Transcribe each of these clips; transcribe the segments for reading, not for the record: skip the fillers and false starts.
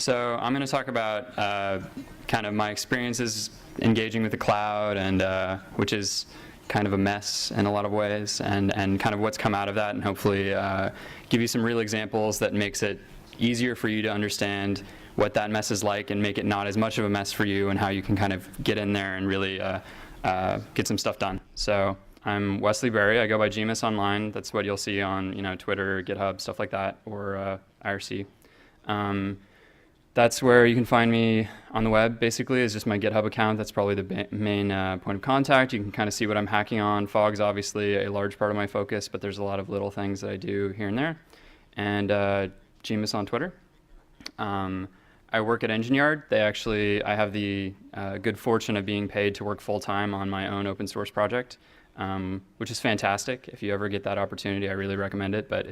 So I'm going to talk about kind of my experiences engaging with the cloud, and which is kind of a mess in a lot of ways, and kind of what's come out of that, and hopefully give you some real examples that makes it easier for you to understand what that mess is like and make it not as much of a mess for you, and how you can kind of get in there and really get some stuff done. So I'm Wesley Berry. I go by Gmus online. That's what you'll see on Twitter, GitHub, stuff like that, or IRC. That's where you can find me on the web, basically, is just my GitHub account. That's probably the main point of contact. You can kind of see what I'm hacking on. Fog's obviously a large part of my focus, but there's a lot of little things that I do here and there. And Gmus on Twitter. I work at EngineYard. I have the good fortune of being paid to work full-time on my own open source project, which is fantastic. If you ever get that opportunity, I really recommend it, but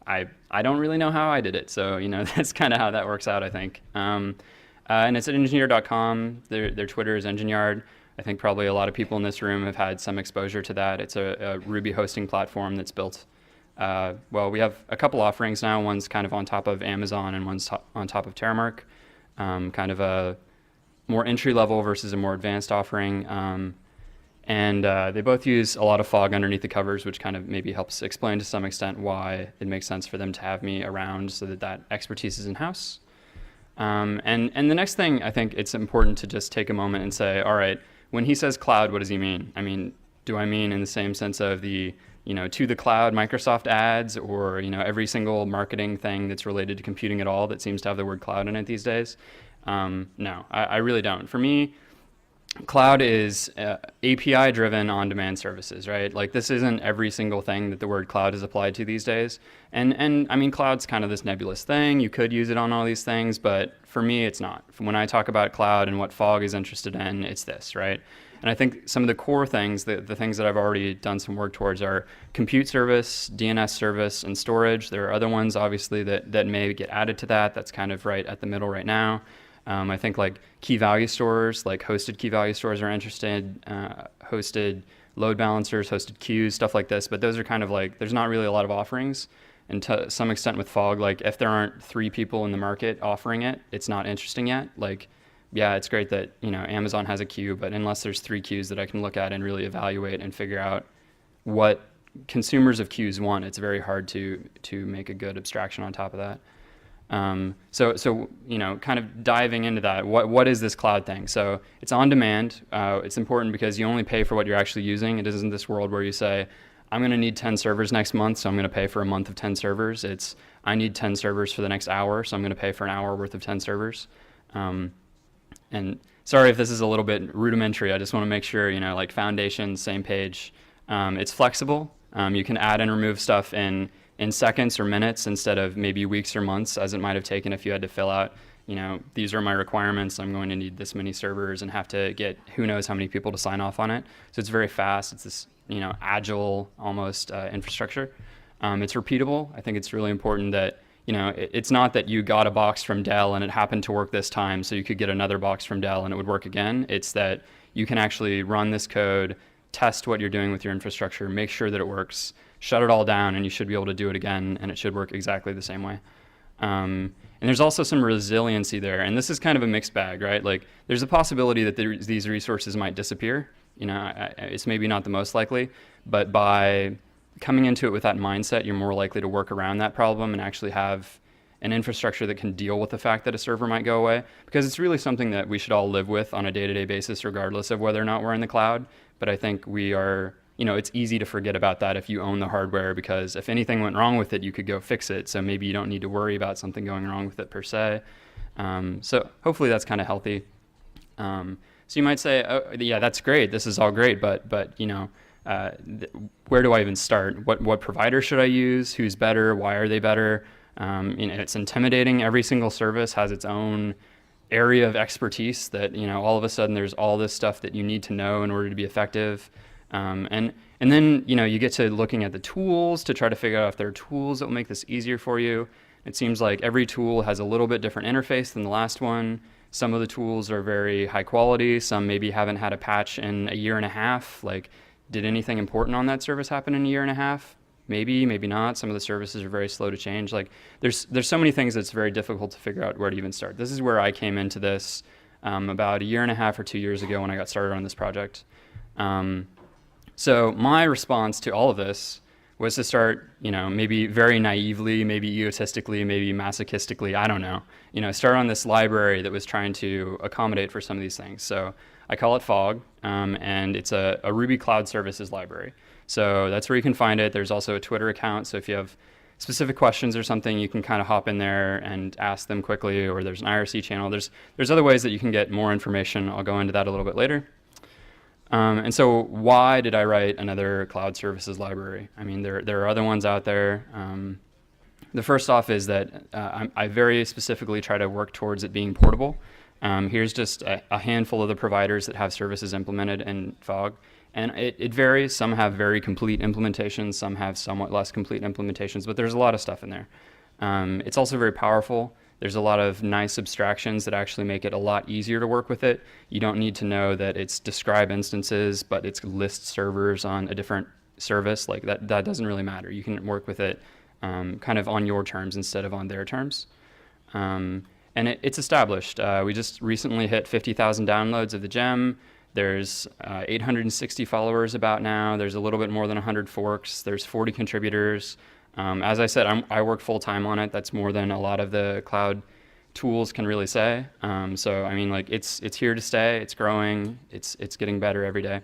I don't really know how I did it, so that's kind of how that works out, I think. And it's at engineer.com. Their Twitter is EngineYard. I think probably a lot of people in this room have had some exposure to that. It's a Ruby hosting platform that's built. We have a couple offerings now. One's kind of on top of Amazon, and one's on top of Terramark. Kind of a more entry level versus a more advanced offering. And they both use a lot of fog underneath the covers, which kind of maybe helps explain to some extent why it makes sense for them to have me around, so that expertise is in-house. And the next thing, I think it's important to just take a moment and say, all right, when he says cloud, what does he mean? I mean, do I mean in the same sense of the, to the cloud Microsoft ads, or, every single marketing thing that's related to computing at all that seems to have the word cloud in it these days? No, I really don't. For me, cloud is API-driven on-demand services, right? Like, this isn't every single thing that the word cloud is applied to these days. And I mean, cloud's kind of this nebulous thing. You could use it on all these things, but for me, it's not. When I talk about cloud and what Fog is interested in, it's this, right? And I think some of the core things, the things that I've already done some work towards, are compute service, DNS service, and storage. There are other ones, obviously, that may get added to that. That's kind of right at the middle right now. I think like key value stores, like hosted key value stores are interested, hosted load balancers, hosted queues, stuff like this. But those are kind of like, there's not really a lot of offerings. And to some extent with Fog, like if there aren't 3 people in the market offering it, it's not interesting yet. Like, yeah, it's great that, Amazon has a queue, but unless there's 3 queues that I can look at and really evaluate and figure out what consumers of queues want, it's very hard to make a good abstraction on top of that. So kind of diving into that, what is this cloud thing? So it's on demand. It's important because you only pay for what you're actually using. It isn't this world where you say, I'm going to need 10 servers next month, so I'm going to pay for a month of 10 servers. It's, I need 10 servers for the next hour, so I'm going to pay for an hour worth of 10 servers. And sorry if this is a little bit rudimentary. I just want to make sure, like foundation, same page. It's flexible. You can add and remove stuff in seconds or minutes instead of maybe weeks or months, as it might have taken if you had to fill out, these are my requirements. I'm going to need this many servers and have to get who knows how many people to sign off on it. So it's very fast. It's this, agile almost infrastructure. It's repeatable. I think it's really important that, it's not that you got a box from Dell and it happened to work this time, so you could get another box from Dell and it would work again. It's that you can actually run this code, test what you're doing with your infrastructure, make sure that it works, shut it all down, and you should be able to do it again, and it should work exactly the same way. And there's also some resiliency there, and this is kind of a mixed bag, right? Like, there's a possibility that these resources might disappear. It's maybe not the most likely, but by coming into it with that mindset, you're more likely to work around that problem and actually have an infrastructure that can deal with the fact that a server might go away, because it's really something that we should all live with on a day-to-day basis, regardless of whether or not we're in the cloud. But I think we are, it's easy to forget about that if you own the hardware, because if anything went wrong with it, you could go fix it. So maybe you don't need to worry about something going wrong with it per se. So hopefully that's kind of healthy. So you might say, oh, yeah, that's great. This is all great, but where do I even start? What provider should I use? Who's better? Why are they better? It's intimidating. Every single service has its own area of expertise that, all of a sudden there's all this stuff that you need to know in order to be effective. And then, you get to looking at the tools to try to figure out if there are tools that will make this easier for you. It seems like every tool has a little bit different interface than the last one. Some of the tools are very high quality. Some maybe haven't had a patch in a year and a half. Like, did anything important on that service happen in a year and a half? maybe not. Some of the services are very slow to change. Like there's so many things that's very difficult to figure out where to even start. This is where I came into this about a year and a half or 2 years ago when I got started on this project. So my response to all of this was to start, maybe very naively, maybe egotistically, maybe masochistically, I don't know, start on this library that was trying to accommodate for some of these things. So I call it Fog, and it's a Ruby Cloud Services library. So that's where you can find it. There's also a Twitter account. So if you have specific questions or something, you can kind of hop in there and ask them quickly, or there's an IRC channel. There's other ways that you can get more information. I'll go into that a little bit later. And so why did I write another cloud services library? I mean, there are other ones out there. The first off is that I very specifically try to work towards it being portable. Here's just a handful of the providers that have services implemented in Fog. And it varies. Some have very complete implementations. Some have somewhat less complete implementations. But there's a lot of stuff in there. It's also very powerful. There's a lot of nice abstractions that actually make it a lot easier to work with it. You don't need to know that it's describe instances, but it's list servers on a different service. Like that doesn't really matter. You can work with it kind of on your terms instead of on their terms. And it's established. We just recently hit 50,000 downloads of the gem. There's 860 followers about now. There's a little bit more than 100 forks. There's 40 contributors. As I said, I work full time on it. That's more than a lot of the cloud tools can really say. So I mean, like it's here to stay. It's growing. It's getting better every day.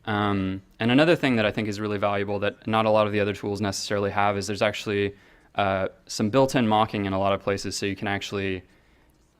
And another thing that I think is really valuable that not a lot of the other tools necessarily have is there's actually some built-in mocking in a lot of places, so you can actually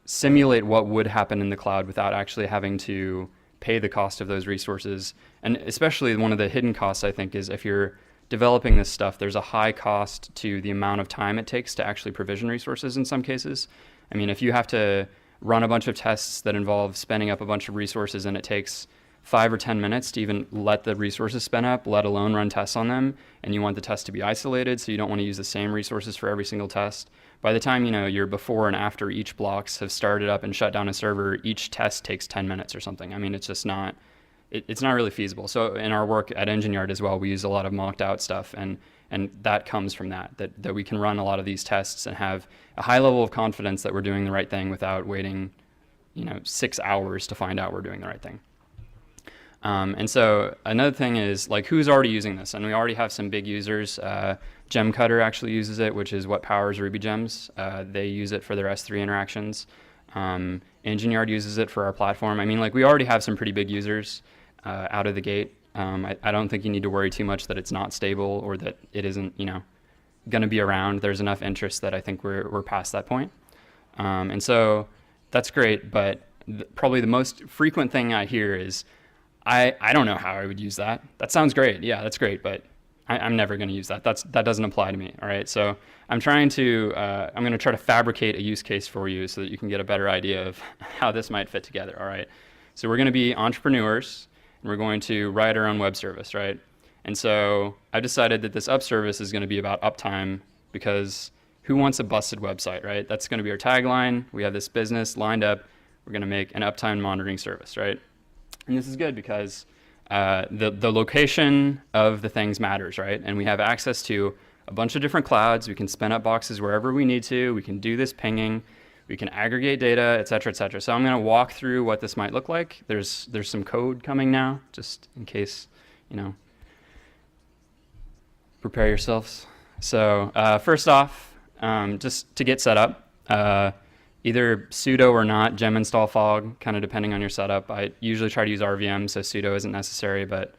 simulate what would happen in the cloud without actually having to pay the cost of those resources. And especially one of the hidden costs, I think, is if you're developing this stuff, there's a high cost to the amount of time it takes to actually provision resources in some cases. I mean, if you have to run a bunch of tests that involve spinning up a bunch of resources and it takes 5 or 10 minutes to even let the resources spin up, let alone run tests on them, and you want the test to be isolated, so you don't want to use the same resources for every single test. By the time your before and after each blocks have started up and shut down a server, each test takes 10 minutes or something. I mean, it's just not, it's not really feasible. So in our work at Engine Yard as well, we use a lot of mocked out stuff, and that comes from that we can run a lot of these tests and have a high level of confidence that we're doing the right thing without waiting 6 hours to find out we're doing the right thing. And so another thing is like who's already using this, and we already have some big users. GemCutter actually uses it, which is what powers Ruby gems. They use it for their S3 interactions. Engine Yard uses it for our platform. I mean, like we already have some pretty big users out of the gate. I don't think you need to worry too much that it's not stable or that it isn't, going to be around. There's enough interest that I think we're past that point. And so that's great, but probably the most frequent thing I hear is, I don't know how I would use that. That sounds great. Yeah, that's great, but I'm never going to use that. That doesn't apply to me. All right. So I'm going to try to fabricate a use case for you so that you can get a better idea of how this might fit together. All right. So we're going to be entrepreneurs and we're going to write our own web service, right? And so I've decided that this up service is going to be about uptime, because who wants a busted website, right? That's going to be our tagline. We have this business lined up. We're going to make an uptime monitoring service, right? And this is good because the location of the things matters, right? And we have access to a bunch of different clouds. We can spin up boxes wherever we need to. We can do this pinging. We can aggregate data, et cetera, et cetera. So I'm going to walk through what this might look like. There's some code coming now, just in case, prepare yourselves. So first off, just to get set up, either sudo or not gem install fog, kind of depending on your setup. I usually try to use RVM, so sudo isn't necessary, but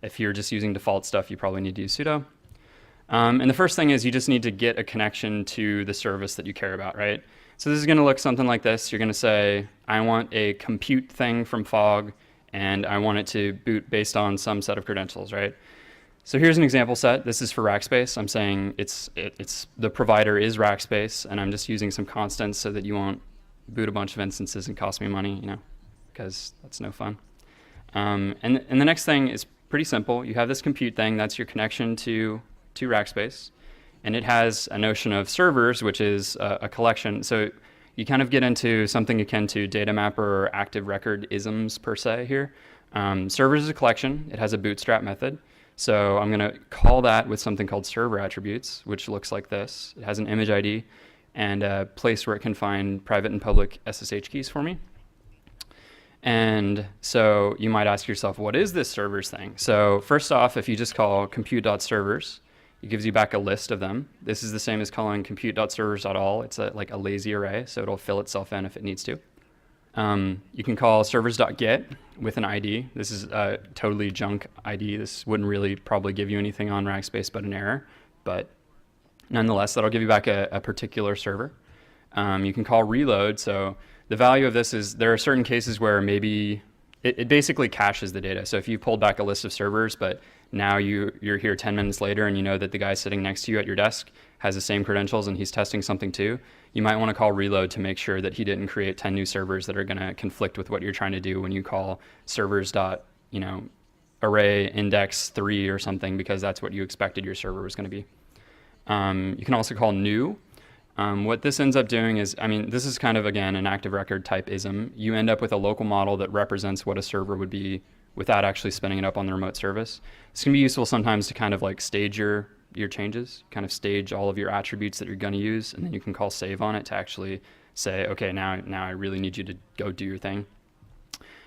if you're just using default stuff, you probably need to use sudo. And the first thing is you just need to get a connection to the service that you care about, right? So this is going to look something like this. You're going to say, I want a compute thing from Fog, and I want it to boot based on some set of credentials, right? So here's an example set. This is for Rackspace. I'm saying it's the provider is Rackspace, and I'm just using some constants so that you won't boot a bunch of instances and cost me money, because that's no fun. And the next thing is pretty simple. You have this compute thing. That's your connection to Rackspace, and it has a notion of servers, which is a collection. So you kind of get into something akin to data mapper or active record isms per se here. Servers is a collection. It has a bootstrap method. So I'm going to call that with something called server attributes, which looks like this. It has an image ID and a place where it can find private and public SSH keys for me. And so you might ask yourself, what is this servers thing? So first off, if you just call compute.servers, it gives you back a list of them. This is the same as calling compute.servers.all. It's like a lazy array, so it'll fill itself in if it needs to. You can call servers.get with an ID. This is a totally junk ID. This wouldn't really probably give you anything on Rackspace but an error. But nonetheless, that'll give you back a particular server. You can call reload. So the value of this is there are certain cases where maybe it basically caches the data. So if you pulled back a list of servers, but now you're here 10 minutes later and you know that the guy sitting next to you at your desk has the same credentials and he's testing something too, you might want to call reload to make sure that he didn't create 10 new servers that are going to conflict with what you're trying to do when you call servers.array index 3 or something, because that's what you expected your server was going to be. You can also call new. What this ends up doing is, this is kind of, again, an active record type ism. You end up with a local model that represents what a server would be without actually spinning it up on the remote service. This can be useful sometimes to kind of like stage your changes, kind of stage all of your attributes that you're going to use, and then you can call save on it to actually say, okay, now I really need you to go do your thing.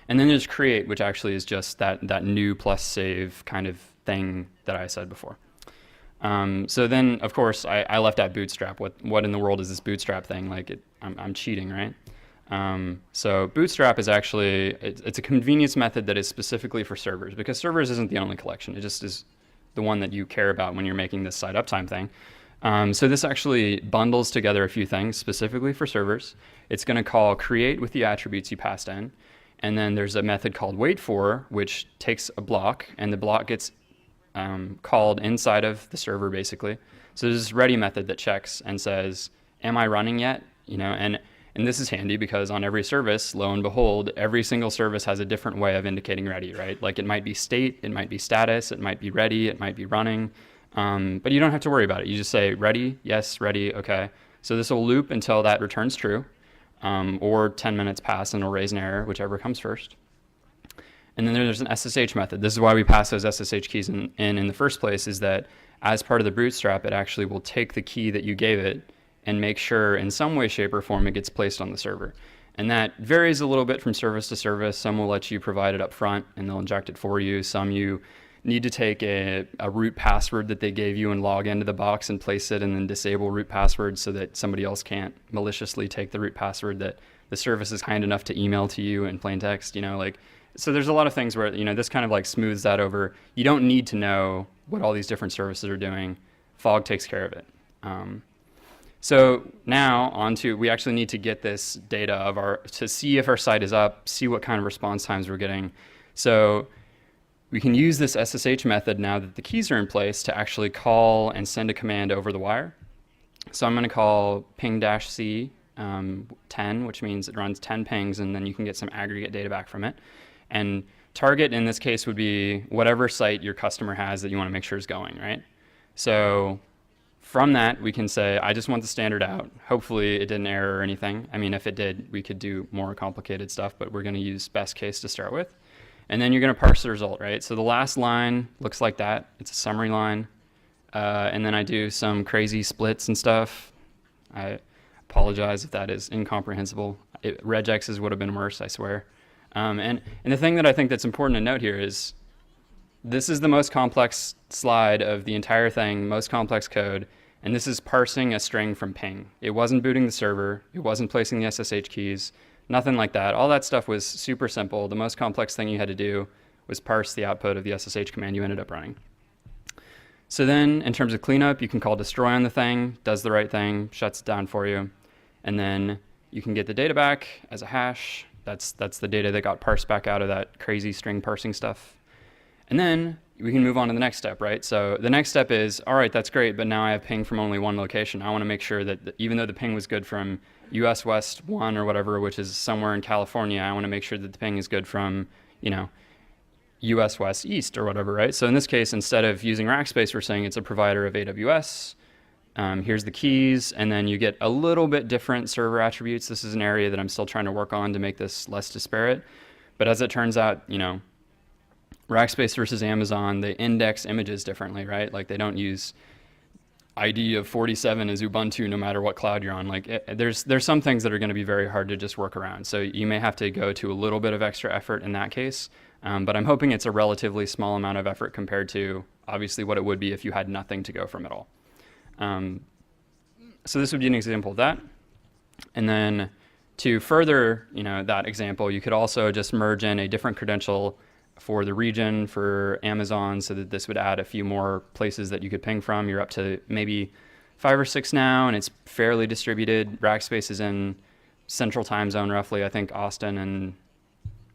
And then there's create, which actually is just that new plus save kind of thing that I said before. So then, of course, I left out Bootstrap. What in the world is this Bootstrap thing? Like, I'm cheating, right? So Bootstrap is actually, it's a convenience method that is specifically for servers, because servers isn't the only collection. It just is the one that you care about when you're making this site uptime thing. So this actually bundles together a few things specifically for servers. It's going to call create with the attributes you passed in. And then there's a method called wait for, which takes a block, and the block gets called inside of the server, basically. So there's this ready method that checks and says, am I running yet? And this is handy because on every service, lo and behold, every single service has a different way of indicating ready, right? Like it might be state, it might be status, it might be ready, it might be running, but you don't have to worry about it. You just say ready, yes, ready, okay. So this will loop until that returns true, or 10 minutes pass and it'll raise an error, whichever comes first. And then there's an SSH method. This is why we pass those SSH keys in the first place, is that as part of the Bootstrap, it actually will take the key that you gave it and make sure in some way, shape, or form it gets placed on the server. And that varies a little bit from service to service. Some will let you provide it up front and they'll inject it for you. Some you need to take a root password that they gave you and log into the box and place it and then disable root password so that somebody else can't maliciously take the root password that the service is kind enough to email to you in plain text, So there's a lot of things where, this kind of like smooths that over. You don't need to know what all these different services are doing. Fog takes care of it. So now we actually need to get this data to see if our site is up, see what kind of response times we're getting. So we can use this SSH method now that the keys are in place to actually call and send a command over the wire. So I'm going to call ping-c 10, which means it runs 10 pings, and then you can get some aggregate data back from it. And target in this case would be whatever site your customer has that you want to make sure is going, right? So from that, we can say, I just want the standard out. Hopefully it didn't error or anything. If it did, we could do more complicated stuff, but we're going to use best case to start with. And then you're going to parse the result, right? So the last line looks like that. It's a summary line. And then I do some crazy splits and stuff. I apologize if that is incomprehensible. Regexes would have been worse, I swear. And the thing that I think that's important to note here is this is the most complex slide of the entire thing, most complex code, and this is parsing a string from ping. It wasn't booting the server. It wasn't placing the SSH keys, nothing like that. All that stuff was super simple. The most complex thing you had to do was parse the output of the SSH command you ended up running. So then in terms of cleanup, you can call destroy on the thing, does the right thing, shuts it down for you, and then you can get the data back as a hash. That's the data that got parsed back out of that crazy string parsing stuff. And then we can move on to the next step, right? So the next step is, all right, that's great, but now I have ping from only one location. I want to make sure that even though the ping was good from US West 1 or whatever, which is somewhere in California, I want to make sure that the ping is good from, US West East or whatever, right? So in this case, instead of using Rackspace, we're saying it's a provider of AWS. Here's the keys, and then you get a little bit different server attributes. This is an area that I'm still trying to work on to make this less disparate. But as it turns out, Rackspace versus Amazon, they index images differently, right? Like they don't use ID of 47 as Ubuntu no matter what cloud you're on. Like there's some things that are going to be very hard to just work around. So you may have to go to a little bit of extra effort in that case. But I'm hoping it's a relatively small amount of effort compared to obviously what it would be if you had nothing to go from at all. So this would be an example of that. And then to further, that example, you could also just merge in a different credential for the region for Amazon so that this would add a few more places that you could ping from. You're up to maybe 5 or 6 now, and it's fairly distributed. Rackspace is in central time zone roughly, I think Austin and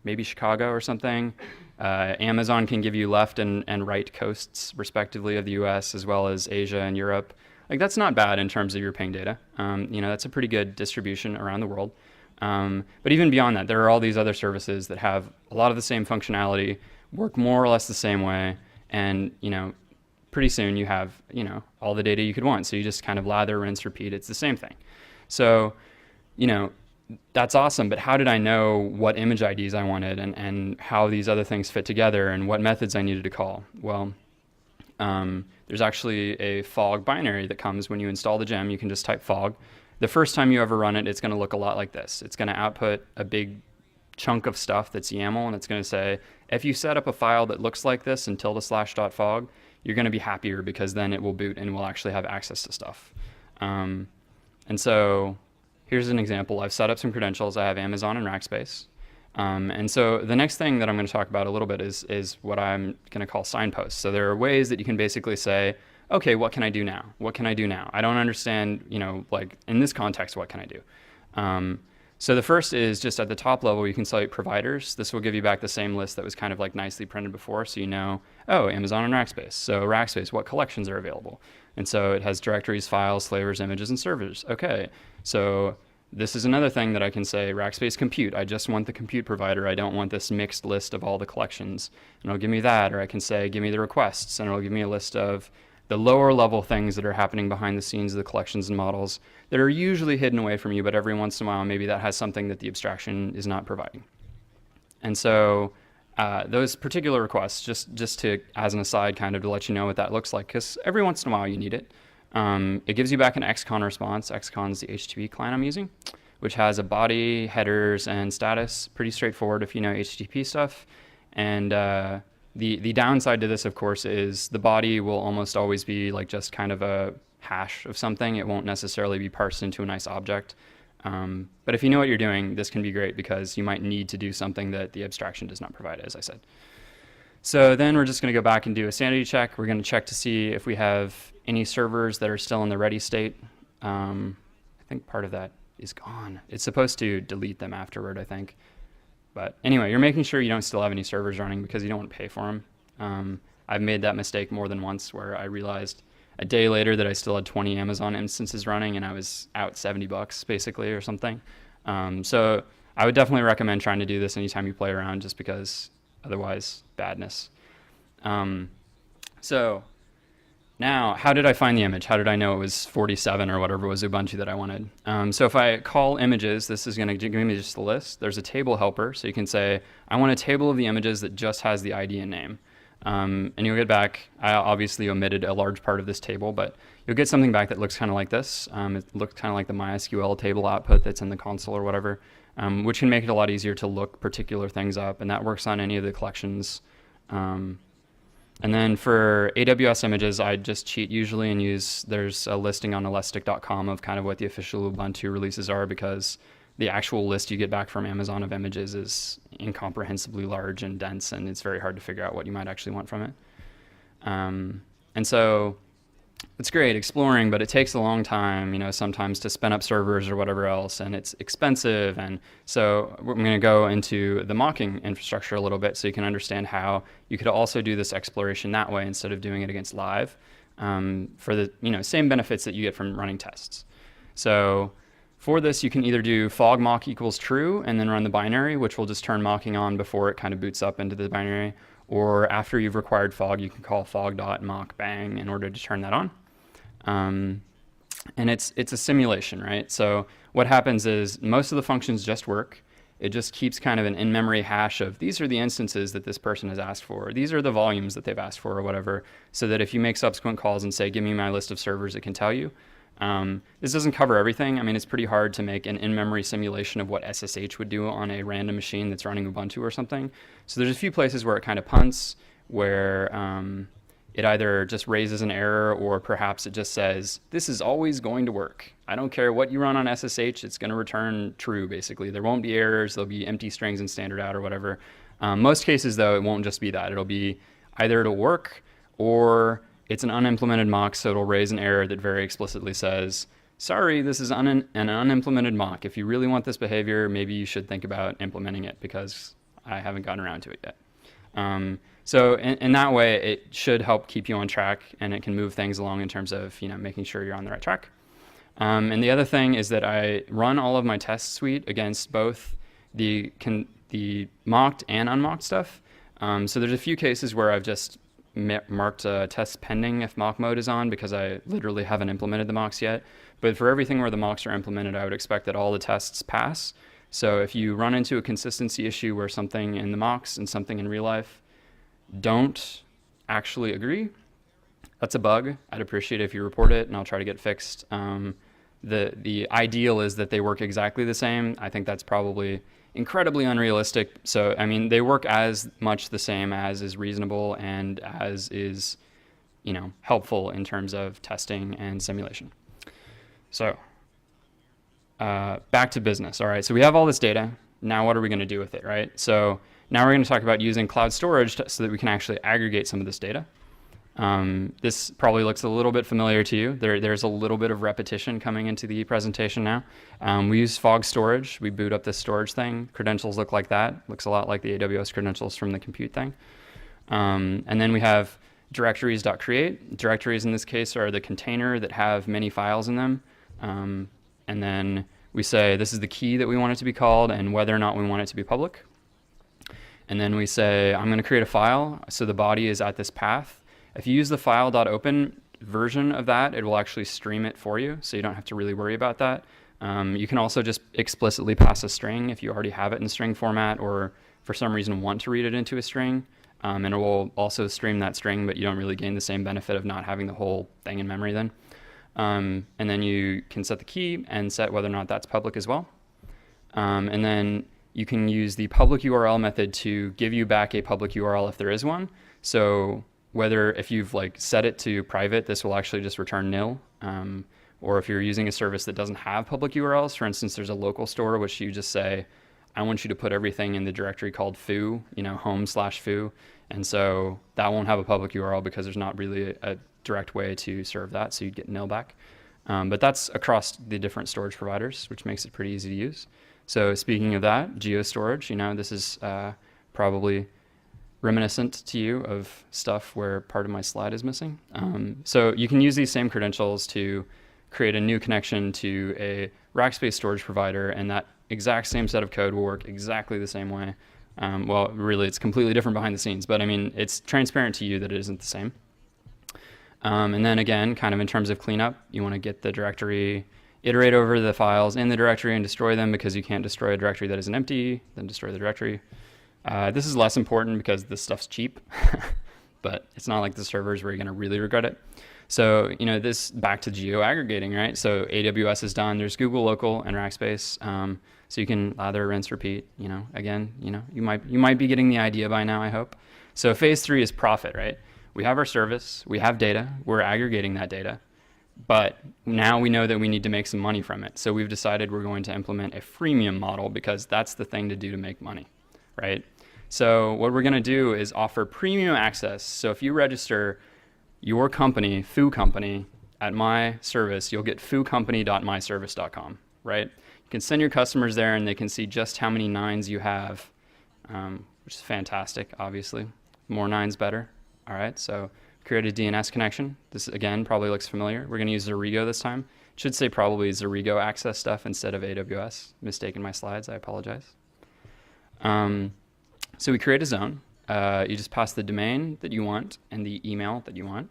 maybe Chicago or something. Amazon can give you left and right coasts respectively of the US as well as Asia and Europe. Like that's not bad in terms of your ping data. That's a pretty good distribution around the world. But even beyond that, there are all these other services that have a lot of the same functionality, work more or less the same way, and pretty soon you have all the data you could want. So you just kind of lather, rinse, repeat. It's the same thing. So that's awesome. But how did I know what image IDs I wanted and how these other things fit together and what methods I needed to call? Well, there's actually a fog binary that comes when you install the gem. You can just type fog. The first time you ever run it, it's going to look a lot like this. It's going to output a big chunk of stuff that's YAML, and it's going to say, if you set up a file that looks like this in ~/.fog, you're going to be happier because then it will boot and will actually have access to stuff. And so here's an example. I've set up some credentials. I have Amazon and Rackspace. And so the next thing that I'm going to talk about a little bit is what I'm going to call signposts. So there are ways that you can basically say, okay, what can I do now? What can I do now? I don't understand, like in this context, what can I do? So the first is just at the top level, you can select providers. This will give you back the same list that was kind of like nicely printed before. So oh, Amazon and Rackspace. So Rackspace, what collections are available? And so it has directories, files, flavors, images, and servers. Okay, so this is another thing that I can say, Rackspace compute. I just want the compute provider. I don't want this mixed list of all the collections. And it'll give me that. Or I can say, give me the requests. And it'll give me a list of the lower level things that are happening behind the scenes of the collections and models that are usually hidden away from you, but every once in a while, maybe that has something that the abstraction is not providing. And so those particular requests, just to, as an aside, kind of to let you know what that looks like, because every once in a while you need it. It gives you back an XCon response. XCon is the HTTP client I'm using, which has a body, headers, and status. Pretty straightforward if you know HTTP stuff. And the downside to this, of course, is the body will almost always be like just kind of a hash of something. It won't necessarily be parsed into a nice object. But if you know what you're doing, this can be great because you might need to do something that the abstraction does not provide, as I said. So then we're just going to go back and do a sanity check. We're going to check to see if we have any servers that are still in the ready state. I think part of that is gone. It's supposed to delete them afterward, I think. But anyway, you're making sure you don't still have any servers running because you don't want to pay for them. I've made that mistake more than once where I realized a day later that I still had 20 Amazon instances running and I was out $70 basically or something. So I would definitely recommend trying to do this anytime you play around just because otherwise badness. So now, how did I find the image? How did I know it was 47 or whatever was Ubuntu that I wanted? So if I call images, this is going to give me just a list. There's a table helper, so you can say, I want a table of the images that just has the ID and name. And you'll get back, I obviously omitted a large part of this table, but you'll get something back that looks kind of like this. It looks kind of like the MySQL table output that's in the console or whatever, which can make it a lot easier to look particular things up, and that works on any of the collections. And then for AWS images, I just cheat usually and there's a listing on elastic.com of kind of what the official Ubuntu releases are because the actual list you get back from Amazon of images is incomprehensibly large and dense, and it's very hard to figure out what you might actually want from it. And so it's great exploring, but it takes a long time, sometimes to spin up servers or whatever else, and it's expensive. And so I'm going to go into the mocking infrastructure a little bit so you can understand how you could also do this exploration that way instead of doing it against live for the same benefits that you get from running tests. So for this, you can either do fog mock equals true and then run the binary, which will just turn mocking on before it kind of boots up into the binary. Or after you've required fog, you can call fog.mock bang in order to turn that on. And it's a simulation, right? So what happens is most of the functions just work. it just keeps kind of an in-memory hash of these are the instances that this person has asked for, these are the volumes that they've asked for or whatever, so that if you make subsequent calls and say, give me my list of servers, it can tell you. This doesn't cover everything. I mean, it's pretty hard to make an in-memory simulation of what SSH would do on a random machine that's running Ubuntu or something. So there's a few places where it kind of punts, where it either just raises an error or perhaps it just says, this is always going to work. I don't care what you run on SSH, it's going to return true, basically. There won't be errors, there'll be empty strings in standard out or whatever. Most cases, though, it won't just be that. It'll be either it'll work or it's an unimplemented mock, so it'll raise an error that very explicitly says, sorry, this is an unimplemented mock. If you really want this behavior, maybe you should think about implementing it because I haven't gotten around to it yet. So in that way, it should help keep you on track, and it can move things along in terms of making sure you're on the right track. And the other thing is that I run all of my test suite against both the mocked and unmocked stuff. So there's a few cases where I've just marked test pending if mock mode is on because I literally haven't implemented the mocks yet. But for everything where the mocks are implemented, I would expect that all the tests pass. So if you run into a consistency issue where something in the mocks and something in real life don't actually agree, that's a bug. I'd appreciate it if you report it, and I'll try to get fixed. The ideal is that they work exactly the same. I think that's probably incredibly unrealistic. So, I mean, they work as much the same as is reasonable and as is, helpful in terms of testing and simulation. So, back to business. All right, so we have all this data. Now what are we going to do with it, right? So now we're going to talk about using cloud storage so that we can actually aggregate some of this data. This probably looks a little bit familiar to you. There's a little bit of repetition coming into the presentation now. We use Fog storage. We boot up this storage thing. Credentials look like that. Looks a lot like the AWS credentials from the compute thing. And then we have directories.create. Directories in this case are the container that have many files in them. And then we say this is the key that we want it to be called and whether or not we want it to be public. And then we say, I'm going to create a file. So the body is at this path. If you use the file.open version of that, it will actually stream it for you. So you don't have to really worry about that. You can also just explicitly pass a string if you already have it in string format or for some reason want to read it into a string. And it will also stream that string, but you don't really gain the same benefit of not having the whole thing in memory then. And then you can set the key and set whether or not that's public as well. And then you can use the public URL method to give you back a public URL if there is one. So whether if you've set it to private, this will actually just return nil. Or if you're using a service that doesn't have public URLs, for instance, there's a local store which you just say, I want you to put everything in the directory called foo, home/foo. And so that won't have a public URL because there's not really a direct way to serve that. So you'd get nil back. But that's across the different storage providers, which makes it pretty easy to use. So speaking of that, GeoStorage, this is probably reminiscent to you of stuff where part of my slide is missing. So you can use these same credentials to create a new connection to a Rackspace storage provider, and that exact same set of code will work exactly the same way. Well, really, it's completely different behind the scenes, but I mean, it's transparent to you that it isn't the same. And then again, kind of in terms of cleanup, you want to get the directory, iterate over the files in the directory and destroy them because you can't destroy a directory that isn't empty, then destroy the directory. This is less important because this stuff's cheap, but it's not like the servers where you're going to really regret it. So, this back to geo aggregating, right? So AWS is done. There's Google Local and Rackspace. So you can lather, rinse, repeat, again, you might be getting the idea by now, I hope. So phase 3 is profit, right? We have our service, we have data, we're aggregating that data, but now we know that we need to make some money from it. So we've decided we're going to implement a freemium model because that's the thing to do to make money, right? So what we're going to do is offer premium access. So if you register your company, Foo Company, at my service, you'll get foocompany.myservice.com, right? You can send your customers there and they can see just how many nines you have, which is fantastic, obviously. More nines better. All right, so create a DNS connection. This, again, probably looks familiar. We're going to use Zerigo this time. It should say probably Zerigo access stuff instead of AWS. Mistaken my slides, I apologize. So we create a zone. You just pass the domain that you want and the email that you want.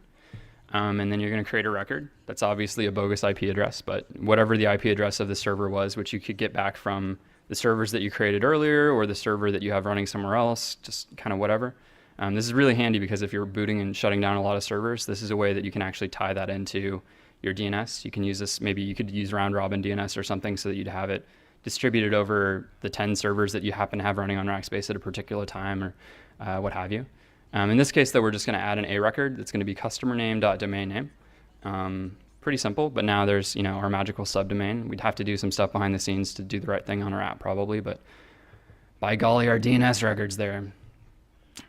And then you're going to create a record. That's obviously a bogus IP address, but whatever the IP address of the server was, which you could get back from the servers that you created earlier or the server that you have running somewhere else, just kind of whatever. This is really handy because if you're booting and shutting down a lot of servers, this is a way that you can actually tie that into your DNS. You can use this, maybe you could use round robin DNS or something so that you'd have it distributed over the 10 servers that you happen to have running on Rackspace at a particular time or what have you. In this case, though, we're just going to add an A record that's going to be customer name.domain name. Pretty simple, but now there's, our magical subdomain. We'd have to do some stuff behind the scenes to do the right thing on our app probably, but by golly, our DNS record's there.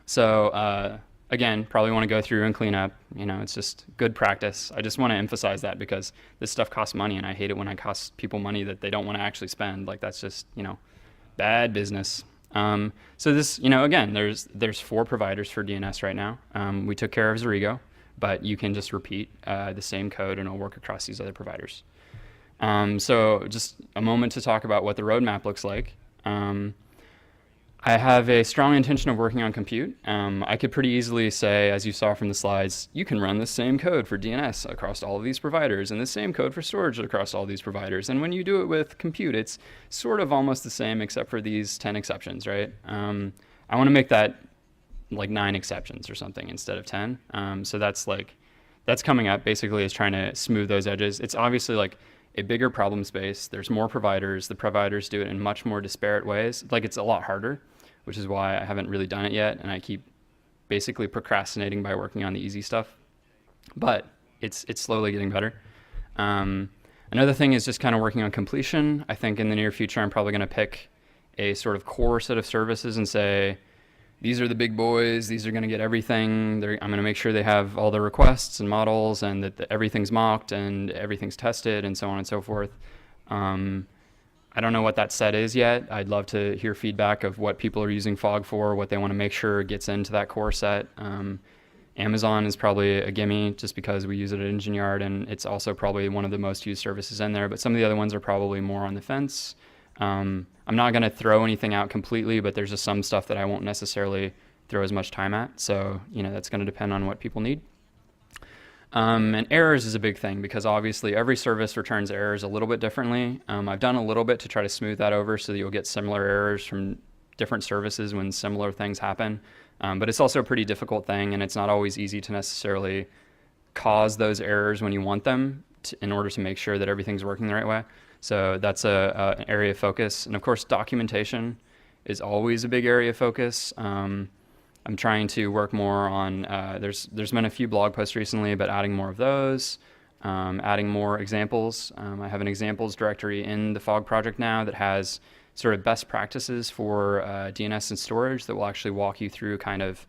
So again, probably want to go through and clean up. It's just good practice. I just want to emphasize that because this stuff costs money, and I hate it when I cost people money that they don't want to actually spend. Like that's just, bad business. So this, again, there's 4 providers for DNS right now. We took care of Zorigo, but you can just repeat the same code and it'll work across these other providers. So just a moment to talk about what the roadmap looks like. I have a strong intention of working on compute. I could pretty easily say, as you saw from the slides, you can run the same code for DNS across all of these providers and the same code for storage across all these providers. And when you do it with compute, it's sort of almost the same except for these 10 exceptions, right? I want to make that like 9 exceptions or something instead of 10. So that's coming up basically is trying to smooth those edges. It's obviously like a bigger problem space. There's more providers. The providers do it in much more disparate ways. Like it's a lot harder, which is why I haven't really done it yet. And I keep basically procrastinating by working on the easy stuff, but it's slowly getting better. Another thing is just kind of working on completion. I think in the near future, I'm probably going to pick a sort of core set of services and say, these are the big boys. These are going to get everything. I'm going to make sure they have all the requests and models and that everything's mocked and everything's tested and so on and so forth. I don't know what that set is yet. I'd love to hear feedback of what people are using Fog for, what they want to make sure gets into that core set. Amazon is probably a gimme just because we use it at Engine Yard, and it's also probably one of the most used services in there, but some of the other ones are probably more on the fence. I'm not going to throw anything out completely, but there's just some stuff that I won't necessarily throw as much time at. So, that's going to depend on what people need. And errors is a big thing because obviously every service returns errors a little bit differently. I've done a little bit to try to smooth that over so that you'll get similar errors from different services when similar things happen. But it's also a pretty difficult thing, and it's not always easy to necessarily cause those errors when you want them in order to make sure that everything's working the right way. So that's an area of focus. And of course, documentation is always a big area of focus. I'm trying to work more on, there's been a few blog posts recently about adding more of those, adding more examples. I have an examples directory in the Fog project now that has sort of best practices for DNS and storage that will actually walk you through kind of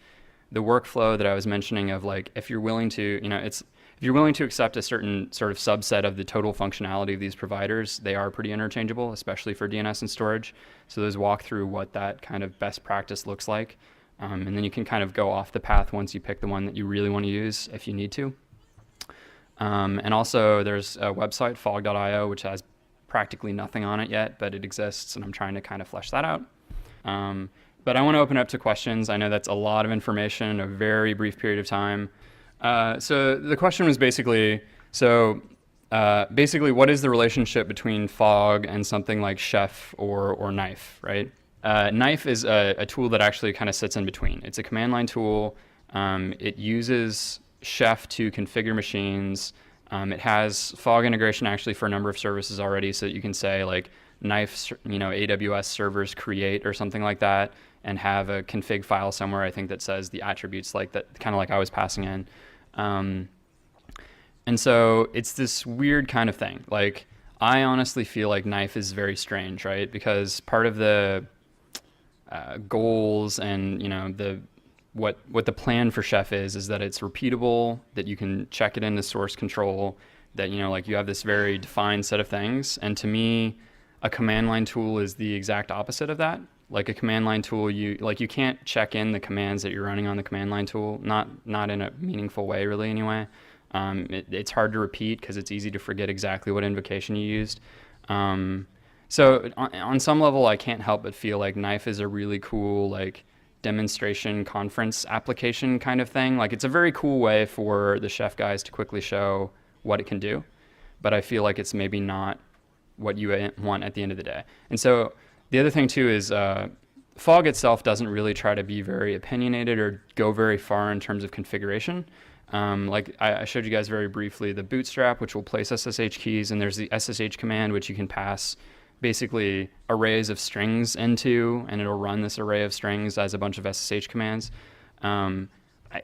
the workflow that I was mentioning of like, if you're willing to, if you're willing to accept a certain sort of subset of the total functionality of these providers, they are pretty interchangeable, especially for DNS and storage. So those walk through what that kind of best practice looks like. And then you can kind of go off the path once you pick the one that you really want to use if you need to. And also there's a website, fog.io, which has practically nothing on it yet, but it exists, and I'm trying to kind of flesh that out. But I want to open up to questions. I know that's a lot of information in a very brief period of time. So the question was basically, what is the relationship between Fog and something like Chef or Knife, right? Knife is a tool that actually kind of sits in between. It's a command line tool. It uses Chef to configure machines. It has Fog integration actually for a number of services already, so that you can say like Knife, AWS servers create or something like that, and have a config file somewhere, I think, that says the attributes like that, kind of like I was passing in. And so it's this weird kind of thing. Like, I honestly feel like Knife is very strange, right? Because part of the goals and what the plan for Chef is that it's repeatable, that you can check it into source control, that like you have this very defined set of things. And to me, a command line tool is the exact opposite of that. Like a command line tool, you can't check in the commands that you're running on the command line tool, not in a meaningful way really anyway. It's hard to repeat because it's easy to forget exactly what invocation you used. So on some level, I can't help but feel like Knife is a really cool like demonstration conference application kind of thing. Like, it's a very cool way for the Chef guys to quickly show what it can do, but I feel like it's maybe not what you want at the end of the day. And so The other thing too is Fog itself doesn't really try to be very opinionated or go very far in terms of configuration. Like I showed you guys very briefly the bootstrap, which will place SSH keys, and there's the SSH command, which you can pass basically arrays of strings into, and it'll run this array of strings as a bunch of SSH commands.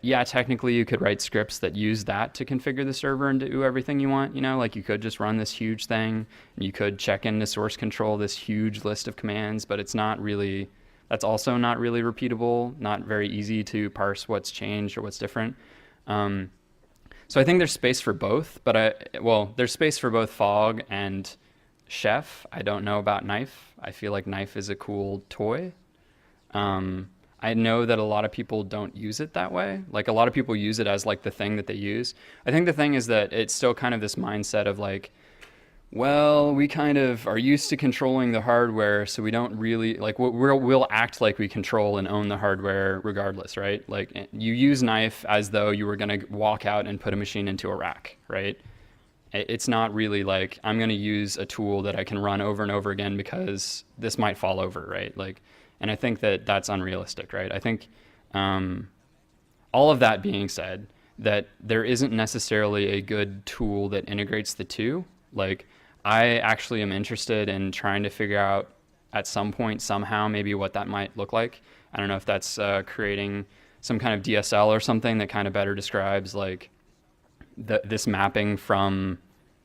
Yeah, technically you could write scripts that use that to configure the server and do everything you want, like you could just run this huge thing, and you could check into source control this huge list of commands, but that's also not really repeatable, not very easy to parse what's changed or what's different. So I think there's space for both, but there's space for both Fog and Chef. I don't know about Knife. I feel like Knife is a cool toy. I know that a lot of people don't use it that way. Like a lot of people use it as like the thing that they use. I think the thing is that it's still kind of this mindset of like, well, we kind of are used to controlling the hardware, so we don't really like we'll act like we control and own the hardware regardless, right? Like you use Knife as though you were going to walk out and put a machine into a rack, right? It's not really like I'm going to use a tool that I can run over and over again because this might fall over, right? Like, and I think that that's unrealistic, right? I think all of that being said, that there isn't necessarily a good tool that integrates the two. Like I actually am interested in trying to figure out at some point somehow maybe what that might look like. I don't know if that's creating some kind of DSL or something that kind of better describes like this mapping from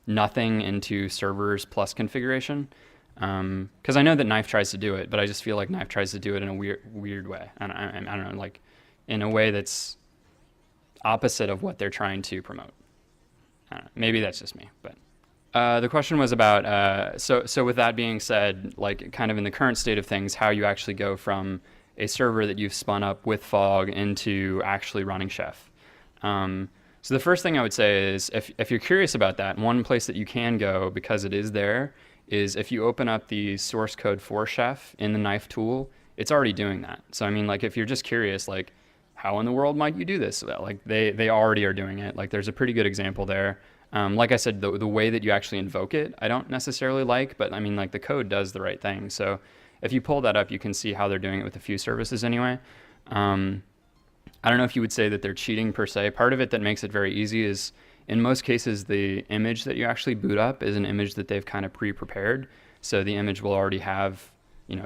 nothing into servers plus configuration. Because I know that Knife tries to do it, but I just feel like Knife tries to do it in a weird way. And I don't know, like in a way that's opposite of what they're trying to promote. I don't know, maybe that's just me, but the question was about, so with that being said, like kind of in the current state of things, how you actually go from a server that you've spun up with Fog into actually running Chef. So the first thing I would say is if you're curious about that, one place that you can go, because it is there, is if you open up the source code for Chef in the Knife tool, it's already doing that. So I mean, like if you're just curious, like how in the world might you do this? Well, like they already are doing it. Like there's a pretty good example there. Like I said, the way that you actually invoke it, I don't necessarily like, but I mean like the code does the right thing. So if you pull that up, you can see how they're doing it with a few services anyway. I don't know if you would say that they're cheating per se. Part of it that makes it very easy is in most cases, the image that you actually boot up is an image that they've kind of pre-prepared. So the image will already have,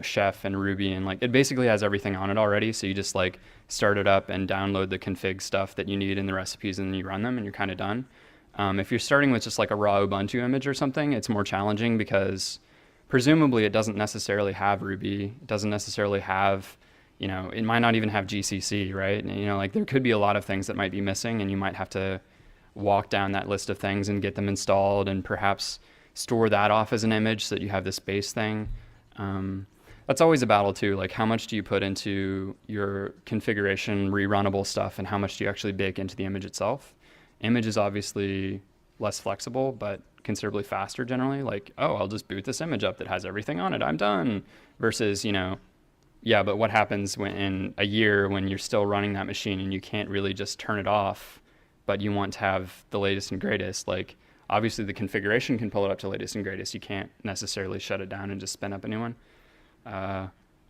Chef and Ruby, and like it basically has everything on it already. So you just like start it up and download the config stuff that you need in the recipes, and then you run them and you're kind of done. If you're starting with just like a raw Ubuntu image or something, it's more challenging because presumably it doesn't necessarily have Ruby. It doesn't necessarily have, it might not even have GCC, right? And, like there could be a lot of things that might be missing, and you might have to walk down that list of things and get them installed and perhaps store that off as an image so that you have this base thing. That's always a battle too. Like how much do you put into your configuration rerunnable stuff and how much do you actually bake into the image itself? Image is obviously less flexible, but considerably faster generally. Like, oh, I'll just boot this image up that has everything on it. I'm done. Versus, yeah, but what happens when in a year when you're still running that machine and you can't really just turn it off, but you want to have the latest and greatest? Like obviously the configuration can pull it up to latest and greatest. You can't necessarily shut it down and just spin up a new one.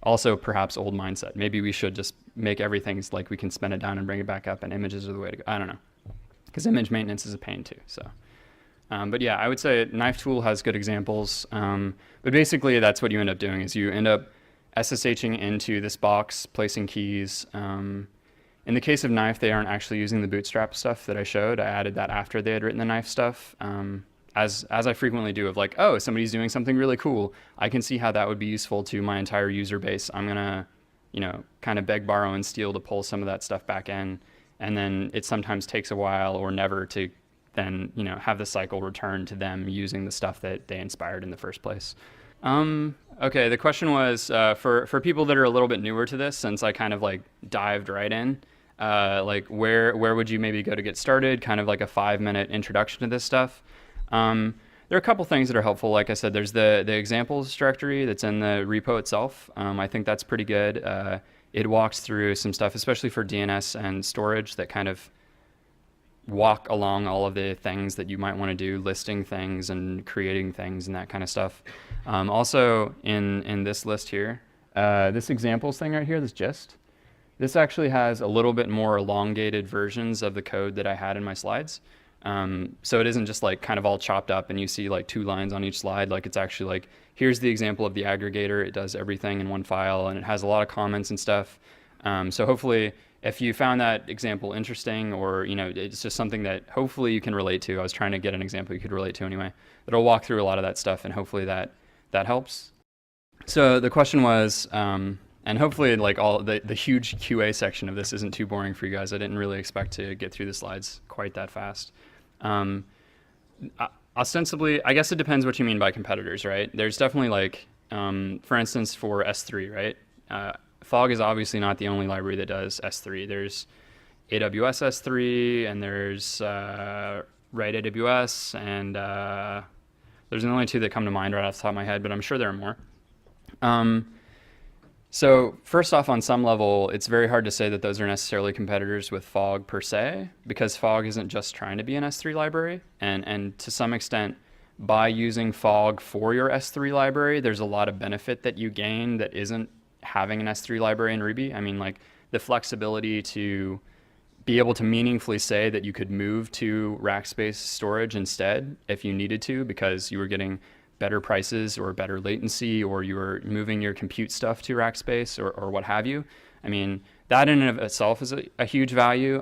Also perhaps old mindset. Maybe we should just make everything like we can spin it down and bring it back up, and images are the way to go. I don't know. Because image maintenance is a pain too. So, but yeah, I would say Knife tool has good examples. But basically that's what you end up doing is you end up SSHing into this box, placing keys. In the case of Knife, they aren't actually using the bootstrap stuff that I showed. I added that after they had written the Knife stuff, as I frequently do, of like, oh, somebody's doing something really cool. I can see how that would be useful to my entire user base. I'm gonna, kind of beg, borrow, and steal to pull some of that stuff back in. And then it sometimes takes a while or never to then, have the cycle return to them using the stuff that they inspired in the first place. Okay, the question was for people that are a little bit newer to this, since I kind of like dived right in, like where would you maybe go to get started? Kind of like a 5-minute introduction to this stuff. There are a couple things that are helpful. Like I said, there's the examples directory that's in the repo itself. I think that's pretty good. It walks through some stuff, especially for DNS and storage, that kind of walk along all of the things that you might want to do, listing things and creating things and that kind of stuff. Also in this list here, this examples thing right here, this gist, this actually has a little bit more elongated versions of the code that I had in my slides. So it isn't just like kind of all chopped up and you see like 2 lines on each slide. Like it's actually like, here's the example of the aggregator. It does everything in one file and it has a lot of comments and stuff. So hopefully if you found that example interesting, or, you know, it's just something that hopefully you can relate to. I was trying to get an example you could relate to anyway. It'll walk through a lot of that stuff and hopefully that helps. So the question was, and hopefully like all the huge QA section of this isn't too boring for you guys. I didn't really expect to get through the slides quite that fast. Ostensibly, I guess it depends what you mean by competitors, right? There's definitely like, for instance, for S3, right? Fog is obviously not the only library that does S3. There's AWS S3 and there's Write AWS, and there's only 2 that come to mind right off the top of my head, but I'm sure there are more. So first off, on some level, it's very hard to say that those are necessarily competitors with Fog per se, because Fog isn't just trying to be an S3 library. And to some extent, by using Fog for your S3 library, there's a lot of benefit that you gain that isn't having an S3 library in Ruby. I mean, like the flexibility to be able to meaningfully say that you could move to Rackspace storage instead if you needed to, because you were getting better prices or better latency, or you were moving your compute stuff to Rackspace or what have you. I mean, that in and of itself is a huge value.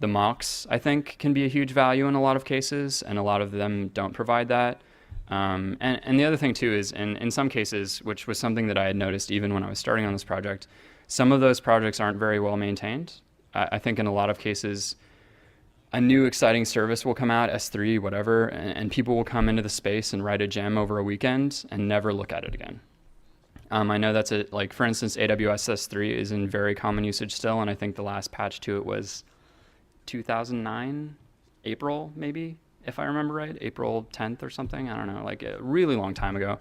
The mocks, I think, can be a huge value in a lot of cases, and a lot of them don't provide that. And the other thing too is in some cases, which was something that I had noticed even when I was starting on this project, some of those projects aren't very well maintained. I think in a lot of cases, a new exciting service will come out, S3, whatever, and people will come into the space and write a gem over a weekend and never look at it again. I know that's like, for instance, AWS S3 is in very common usage still, and I think the last patch to it was 2009, April, maybe, if I remember right, April 10th or something. I don't know, like a really long time ago.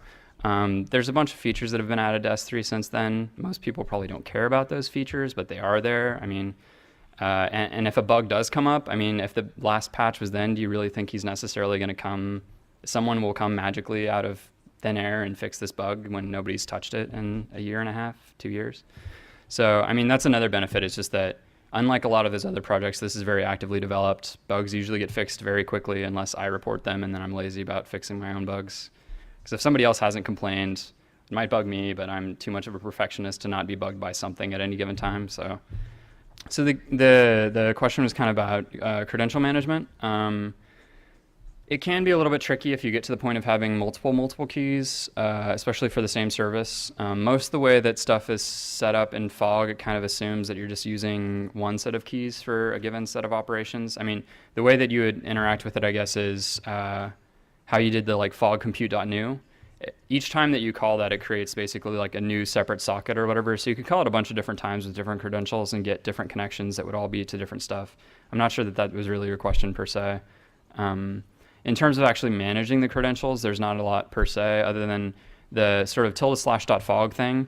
There's a bunch of features that have been added to S3 since then. Most people probably don't care about those features, but they are there. I mean, and if a bug does come up, I mean, if the last patch was then, do you really think he's necessarily going to someone will come magically out of thin air and fix this bug when nobody's touched it in a year and a half, 2 years? So, I mean, that's another benefit. It's just that unlike a lot of his other projects, this is very actively developed. Bugs usually get fixed very quickly unless I report them, and then I'm lazy about fixing my own bugs. Because if somebody else hasn't complained, it might bug me, but I'm too much of a perfectionist to not be bugged by something at any given time. So the question was kind of about credential management. It can be a little bit tricky if you get to the point of having multiple keys, especially for the same service. Most of the way that stuff is set up in Fog, it kind of assumes that you're just using one set of keys for a given set of operations. I mean, the way that you would interact with it, I guess, is how you did the like fog compute.new. Each time that you call that, it creates basically like a new separate socket or whatever. So you could call it a bunch of different times with different credentials and get different connections that would all be to different stuff. I'm not sure that was really your question per se. In terms of actually managing the credentials, there's not a lot per se other than the sort of // thing.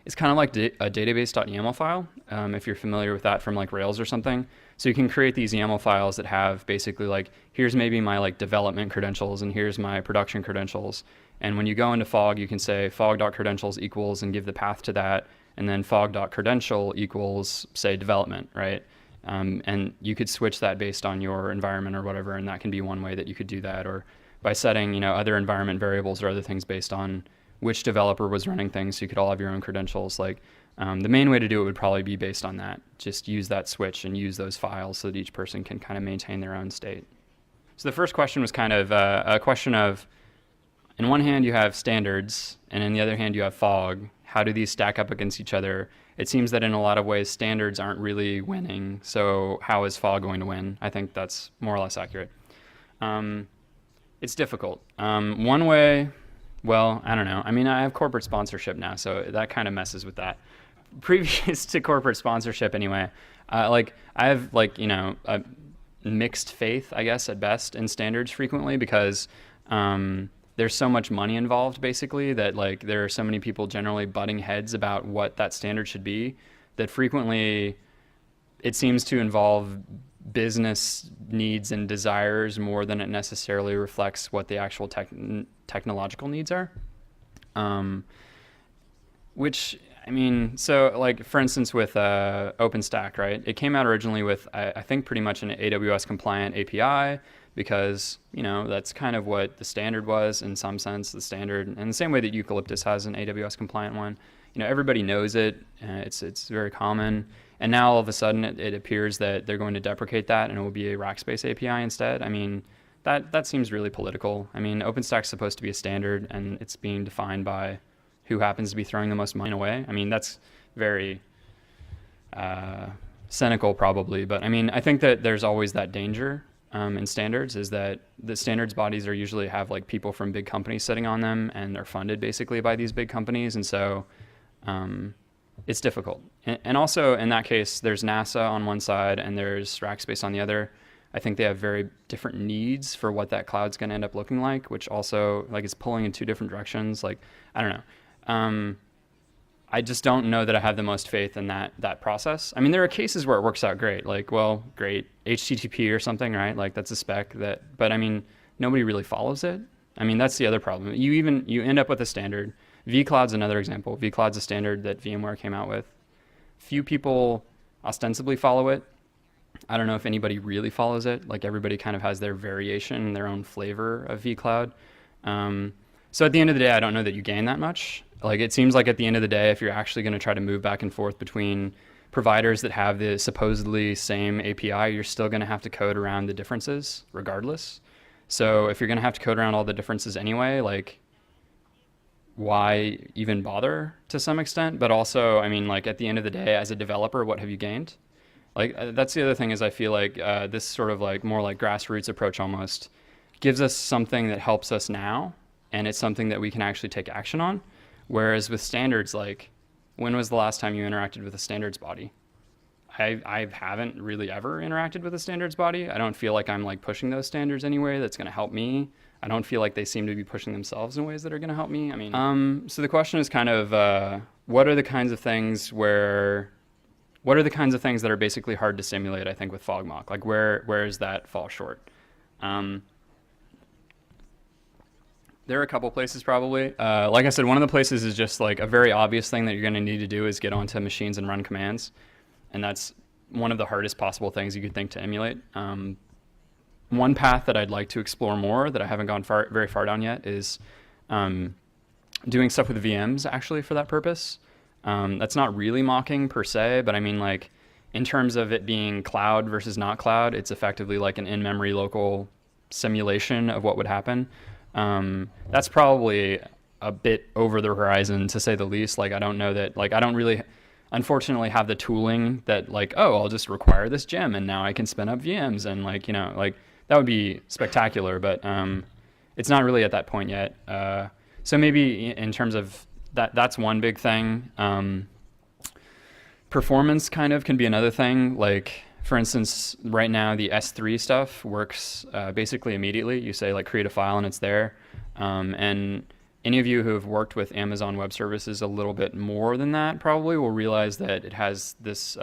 It's kind of like a database.yaml file, if you're familiar with that from like Rails or something. So you can create these YAML files that have basically like, here's maybe my like development credentials and here's my production credentials. And when you go into Fog, you can say fog.credentials equals and give the path to that, and then fog.credential equals, say, development, right? And you could switch that based on your environment or whatever, and that can be one way that you could do that, or by setting, other environment variables or other things based on which developer was running things, so you could all have your own credentials. Like the main way to do it would probably be based on that. Just use that switch and use those files so that each person can kind of maintain their own state. So the first question was kind of a question of, in one hand you have standards, and in the other hand you have Fog. How do these stack up against each other? It seems that in a lot of ways standards aren't really winning, so how is Fog going to win? I think that's more or less accurate. It's difficult. One way, well, I don't know. I mean, I have corporate sponsorship now, so that kind of messes with that. Previous to corporate sponsorship anyway, I have a mixed faith, I guess, at best in standards frequently, because there's so much money involved basically that like there are so many people generally butting heads about what that standard should be that frequently it seems to involve business needs and desires more than it necessarily reflects what the actual technological needs are. Which, I mean, so like for instance with OpenStack, right? It came out originally with, I think, pretty much an AWS compliant API because, you know, that's kind of what the standard was in some sense, the standard. And the same way that Eucalyptus has an AWS compliant one. You know, everybody knows it. It's very common. And now all of a sudden it appears that they're going to deprecate that and it will be a Rackspace API instead. I mean, that seems really political. I mean, OpenStack's supposed to be a standard and it's being defined by who happens to be throwing the most money away. I mean, that's very cynical probably, but I mean, I think that there's always that danger in standards is that the standards bodies are usually have like people from big companies sitting on them and they're funded basically by these big companies. And so it's difficult. And also in that case, there's NASA on one side and there's Rackspace on the other. I think they have very different needs for what that cloud's going to end up looking like, which also like is pulling in two different directions. Like, I don't know. I just don't know that I have the most faith in that process. I mean, there are cases where it works out great, like, well, great, HTTP or something, right? Like that's a spec but I mean, nobody really follows it. I mean, that's the other problem. You end up with a standard. vCloud's another example. vCloud's a standard that VMware came out with. Few people ostensibly follow it. I don't know if anybody really follows it. Like everybody kind of has their variation, their own flavor of vCloud. So at the end of the day, I don't know that you gain that much. Like it seems like at the end of the day, if you're actually going to try to move back and forth between providers that have the supposedly same API, you're still going to have to code around the differences regardless. So if you're going to have to code around all the differences anyway, like why even bother to some extent? But also, I mean, like at the end of the day, as a developer, what have you gained? Like that's the other thing is I feel like this sort of like more like grassroots approach almost gives us something that helps us now, and it's something that we can actually take action on. Whereas with standards, like when was the last time you interacted with a standards body? I haven't really ever interacted with a standards body. I don't feel like I'm like pushing those standards anyway that's going to help me. I don't feel like they seem to be pushing themselves in ways that are going to help me. I mean, so the question is kind of what are the kinds of things that are basically hard to simulate, I think, with FogMock? Like where does that fall short? There are a couple places probably. Like I said, one of the places is just like a very obvious thing that you're going to need to do is get onto machines and run commands. And that's one of the hardest possible things you could think to emulate. One path that I'd like to explore more that I haven't gone very far down yet is doing stuff with VMs actually for that purpose. That's not really mocking per se, but I mean like in terms of it being cloud versus not cloud, it's effectively like an in-memory local simulation of what would happen. That's probably a bit over the horizon to say the least. Like I don't know that, like I don't really unfortunately have the tooling that like, oh, I'll just require this gem and now I can spin up VMs and like, you know, like that would be spectacular, but it's not really at that point yet. So maybe in terms of that's one big thing. Performance kind of can be another thing. Like for instance, right now the S3 stuff works basically immediately. You say like create a file and it's there. And any of you who have worked with Amazon Web Services a little bit more than that probably will realize that it has this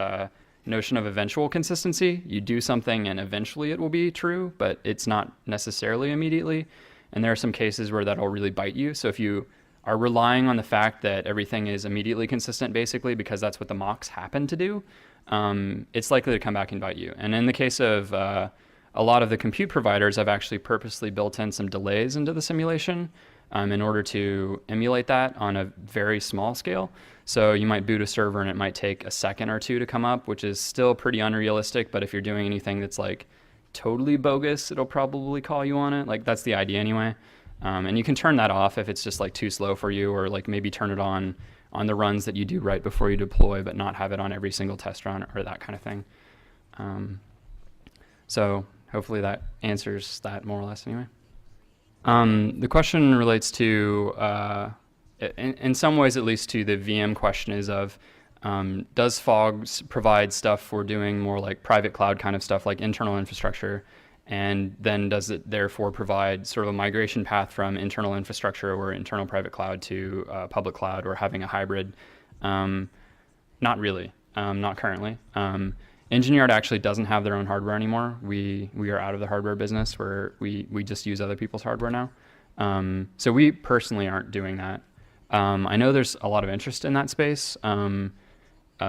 notion of eventual consistency. You do something and eventually it will be true, but it's not necessarily immediately. And there are some cases where that'll really bite you. So if you are relying on the fact that everything is immediately consistent basically because that's what the mocks happen to do, it's likely to come back and bite you. And in the case of a lot of the compute providers, I've actually purposely built in some delays into the simulation in order to emulate that on a very small scale. So you might boot a server and it might take a second or two to come up, which is still pretty unrealistic. But if you're doing anything that's like totally bogus, it'll probably call you on it. Like that's the idea anyway. And you can turn that off if it's just like too slow for you, or like maybe turn it on the runs that you do right before you deploy, but not have it on every single test run or that kind of thing. So hopefully that answers that more or less anyway. The question relates to, in some ways at least, to the VM question is of, does Fog provide stuff for doing more like private cloud kind of stuff like internal infrastructure? And then does it therefore provide sort of a migration path from internal infrastructure or internal private cloud to public cloud or having a hybrid? Not really, not currently. EngineYard actually doesn't have their own hardware anymore. We are out of the hardware business where we just use other people's hardware now. So we personally aren't doing that. I know there's a lot of interest in that space.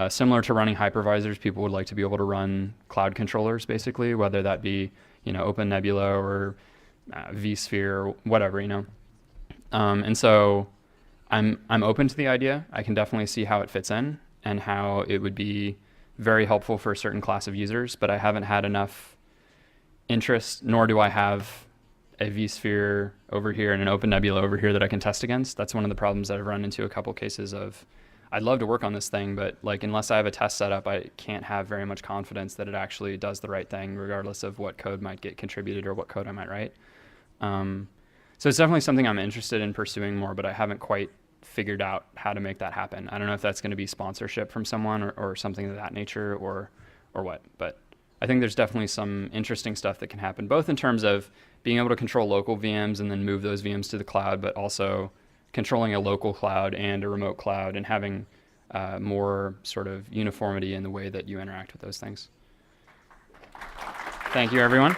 Similar to running hypervisors, people would like to be able to run cloud controllers, basically, whether that be, OpenNebula or vSphere or whatever, and so I'm open to the idea. I can definitely see how it fits in and how it would be very helpful for a certain class of users, but I haven't had enough interest, nor do I have a vSphere over here and an OpenNebula over here that I can test against. That's one of the problems that I've run into a couple cases of. I'd love to work on this thing, but unless I have a test set up, I can't have very much confidence that it actually does the right thing, regardless of what code might get contributed or what code I might write. So it's definitely something I'm interested in pursuing more, but I haven't quite figured out how to make that happen. I don't know if that's going to be sponsorship from someone or something of that nature or what, but I think there's definitely some interesting stuff that can happen, both in terms of being able to control local VMs and then move those VMs to the cloud, but also controlling a local cloud and a remote cloud and having more sort of uniformity in the way that you interact with those things. Thank you, everyone.